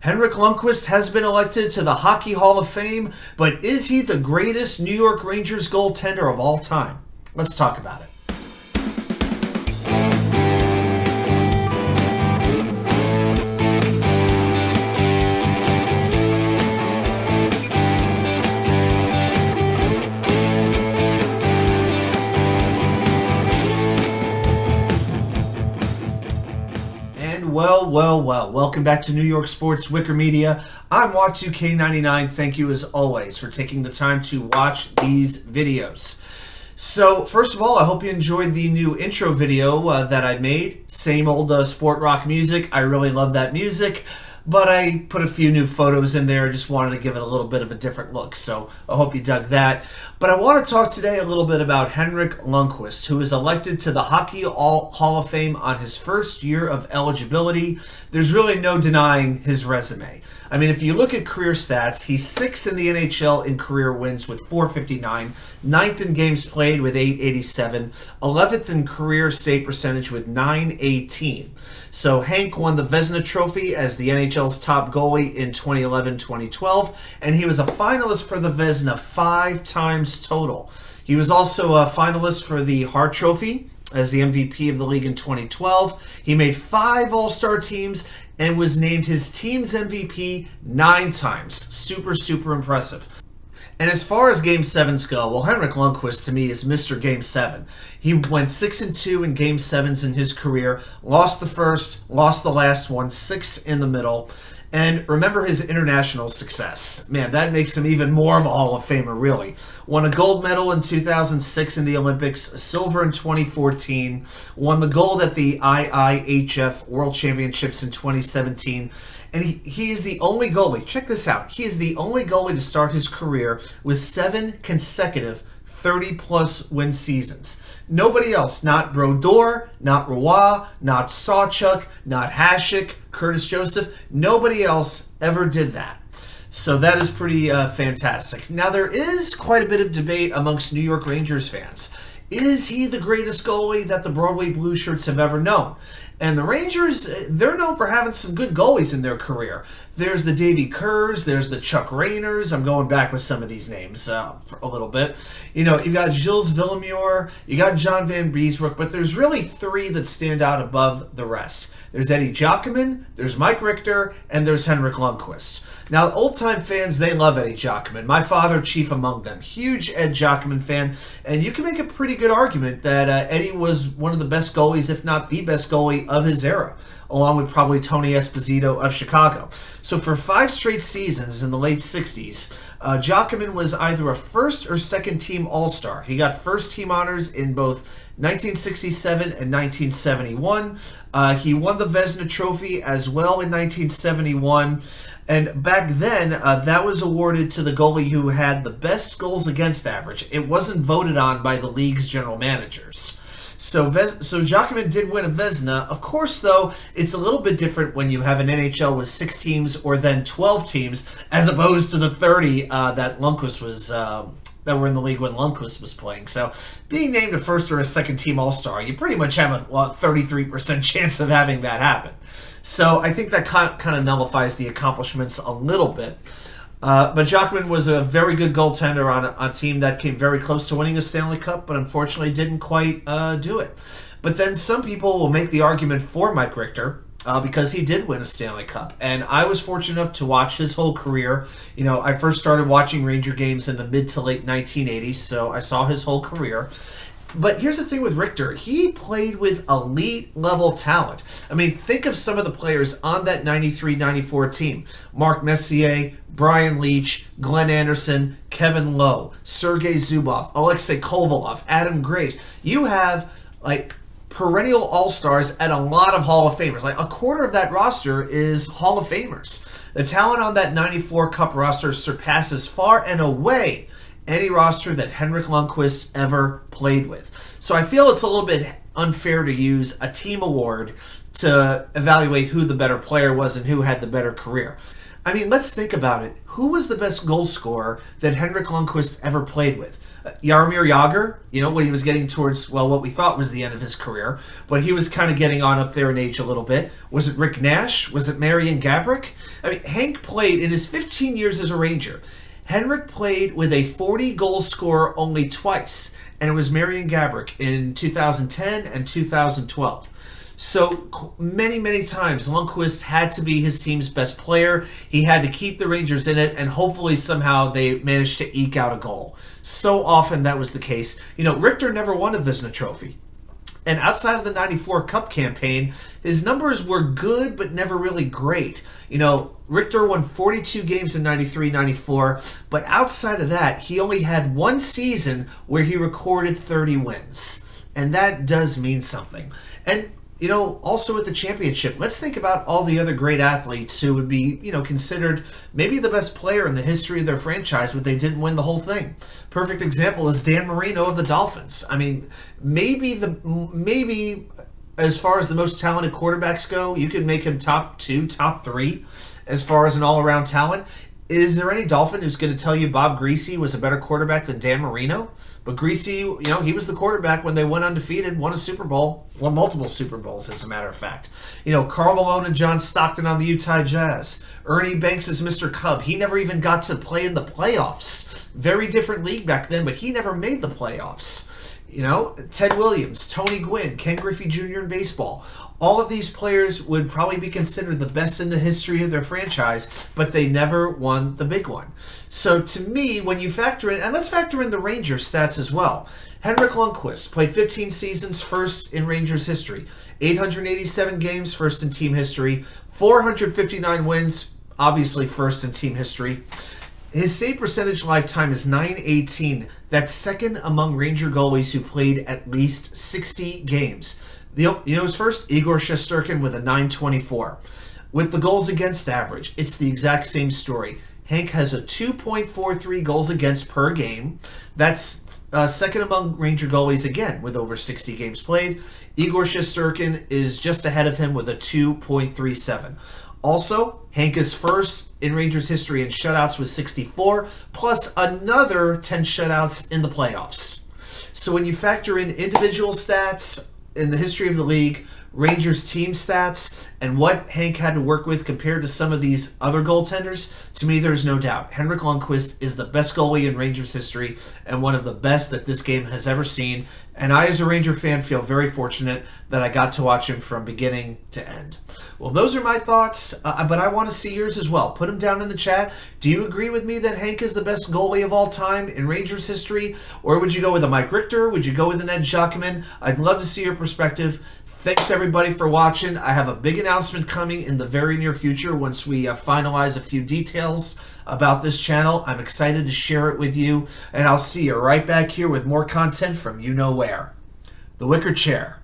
Henrik Lundqvist has been elected to the Hockey Hall of Fame, but is he the greatest New York Rangers goaltender of all time? Let's talk about it. Well. Welcome back to New York Sports WickerMedia. I'm Y2K99. Thank you as always for taking the time to watch these videos. So first of all, I hope you enjoyed the new intro video that I made. Same old sport rock music. I really love that music, but I put a few new photos in there. I just wanted to give it a little bit of a different look, so I hope you dug that. But I want to talk today a little bit about Henrik Lundqvist, who was elected to the Hockey Hall of Fame on his first year of eligibility. There's really no denying his resume. I mean, if you look at career stats, he's 6th in the NHL in career wins with 459, 9th in games played with 887, 11th in career save percentage with 918. So Hank won the Vezina Trophy as the NHL's top goalie in 2011-2012, and he was a finalist for the Vezina 5 times total. He was also a finalist for the Hart Trophy as the MVP of the league in 2012. He made 5 All-Star teams and was named his team's MVP 9 times. Super impressive. And as far as Game 7s go, well, Henrik Lundqvist to me is Mr. Game 7. He went 6-2 in Game 7s in his career, lost the first, lost the last one, 6 in the middle. And remember his international success. Man, that makes him even more of a Hall of Famer, really. Won a gold medal in 2006 in the Olympics, a silver in 2014, won the gold at the IIHF World Championships in 2017. And he is the only goalie, check this out, he is the only goalie to start his career with 7 consecutive 30-plus win seasons. Nobody else, not Brodeur, not Roy, not Sawchuk, not Hasek, Curtis Joseph, nobody else ever did that. So that is pretty fantastic. Now, there is quite a bit of debate amongst New York Rangers fans. Is he the greatest goalie that the Broadway Blue Shirts have ever known? And the Rangers, they're known for having some good goalies in their career. There's the Davy Kerrs, there's the Chuck Rayners. I'm going back with some of these names for a little bit. You know, you got Gilles Villemure, you got John Van Beesbrook, but there's really 3 that stand out above the rest. There's edgiacomin, there's Mikerichter, and there's Henrik Lundqvist. Now, old-time fans, they love edgiacomin. My father, chief among them. Huge edgiacomin fan. And you can make a pretty good argument that Eddie was one of the best goalies, if not the best goalie of his era, along with probably Tony Esposito of Chicago. So for 5 straight seasons in the late 60s, Giacomin was either a first or second team All-Star. He got first team honors in both 1967 and 1971. He won the Vezina Trophy as well in 1971. And back then, that was awarded to the goalie who had the best goals against average. It wasn't voted on by the league's general managers. So Giacomin did win a Vezina. Of course, though, it's a little bit different when you have an NHL with 6 teams or then 12 teams, as opposed to the 30 that Lundqvist was that were in the league when Lundqvist was playing. So being named a first or a second team All-Star, you pretty much have a 33% chance of having that happen. So I think that kind of nullifies the accomplishments a little bit. But Giacomin was a very good goaltender on a team that came very close to winning a Stanley Cup, but unfortunately didn't quite do it. But then some people will make the argument for Mikerichter because he did win a Stanley Cup. And I was fortunate enough to watch his whole career. You know, I first started watching Ranger games in the mid to late 1980s, so I saw his whole career. But here's the thing with Richter. He played with elite level talent. I mean, think of some of the players on that 93-94 team. Mark Messier, Brian Leach, Glenn Anderson, Kevin Lowe, Sergei Zubov, Alexei Kovalov, Adam Graves. You have, like, perennial all-stars and a lot of Hall of Famers. Like, a quarter of that roster is Hall of Famers. The talent on that 94 Cup roster surpasses far and away any roster that Henrik Lundqvist ever played with. So I feel it's a little bit unfair to use a team award to evaluate who the better player was and who had the better career. I mean, let's think about it. Who was the best goal scorer that Henrik Lundqvist ever played with? Jaromir Jagr, when he was getting towards, what we thought was the end of his career, but he was kind of getting on up there in age a little bit. Was it Rick Nash? Was it Marian Gaborik? I mean, Hank played in his 15 years as a Ranger. Henrik played with a 40-goal scorer only twice, and it was Marian Gaborik in 2010 and 2012. So many, many times, Lundqvist had to be his team's best player. He had to keep the Rangers in it, and hopefully somehow they managed to eke out a goal. So often that was the case. Richter never won a Vezina Trophy. And outside of the 94 Cup campaign, his numbers were good, but never really great. Richter won 42 games in 93-94, but outside of that, he only had one season where he recorded 30 wins. And that does mean something. And also with the championship, let's think about all the other great athletes who would be, considered maybe the best player in the history of their franchise, but they didn't win the whole thing. Perfect example is Dan Marino of the Dolphins. I mean, maybe as far as the most talented quarterbacks go, you could make him top 2, top 3 as far as an all-around talent. Is there any Dolphin who's going to tell you Bob Greasy was a better quarterback than Dan Marino? But Greasy, he was the quarterback when they went undefeated, won a Super Bowl, won multiple Super Bowls, as a matter of fact. Karl Malone and John Stockton on the Utah Jazz. Ernie Banks is Mr. Cub. He never even got to play in the playoffs. Very different league back then, but he never made the playoffs. Ted Williams, Tony Gwynn, Ken Griffey Jr. in baseball. All of these players would probably be considered the best in the history of their franchise, but they never won the big one. So to me, when you factor in, and let's factor in the Rangers stats as well. Henrik Lundqvist played 15 seasons, first in Rangers history. 887 games, first in team history. 459 wins, obviously first in team history. His save percentage lifetime is .918. That's second among Ranger goalies who played at least 60 games. His first? Igor Shesterkin with a .924. With the goals against average, it's the exact same story. Hank has a 2.43 goals against per game. That's second among Ranger goalies again with over 60 games played. Igor Shesterkin is just ahead of him with a 2.37. Also, Hank is first in Rangers history in shutouts with 64, plus another 10 shutouts in the playoffs. So when you factor in individual stats in the history of the league, Rangers team stats, and what Hank had to work with compared to some of these other goaltenders, to me there's no doubt. Henrik Lundqvist is the best goalie in Rangers history and one of the best that this game has ever seen. And I, as a Ranger fan, feel very fortunate that I got to watch him from beginning to end. Well, those are my thoughts, but I want to see yours as well. Put them down in the chat. Do you agree with me that Hank is the best goalie of all time in Rangers history? Or would you go with a Mike Richter? Would you go with an edgiacomin? I'd love to see your perspective. Thanks, everybody, for watching. I have a big announcement coming in the very near future once we finalize a few details about this channel. I'm excited to share it with you, and I'll see you right back here with more content from you know where. The Wicker Chair.